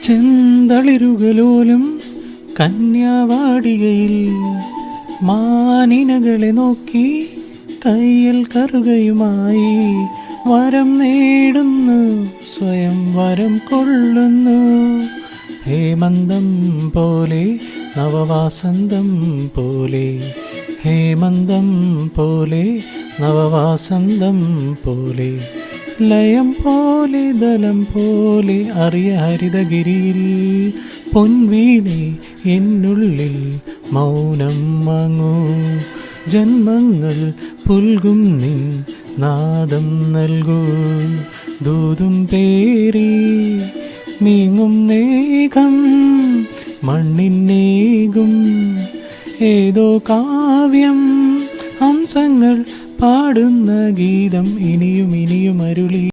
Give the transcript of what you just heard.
ചെന്തളിരുകലോലും കന്യാവാടികയിൽ മാനിനകളെ നോക്കി കയ്യിൽ കറുകയുമായി വരം നേടുന്നു, സ്വയം വരം കൊള്ളുന്നു. ഹേമന്തം പോലെ നവവാസന്തം പോലെ, ഹേമന്തം പോലെ നവവാസന്തം പോലെ, ലയം പോലെ ദലം പോലെ അറിയ ഹരിതഗിരിയിൽ പൊൻവീണേ എന്നുള്ളിൽ മൗനം വാങ്ങൂ. ജന്മങ്ങൾ പുൽകും നിൻ നാദം നൽകൂ. ദൂതും പേറി നീങ്ങും മേഘം മണ്ണിനേകും ഏതോ കാവ്യം. ഹംസങ്ങൾ പാടുന്ന ഗീതം ഇനിയും ഇനിയും അരുളി.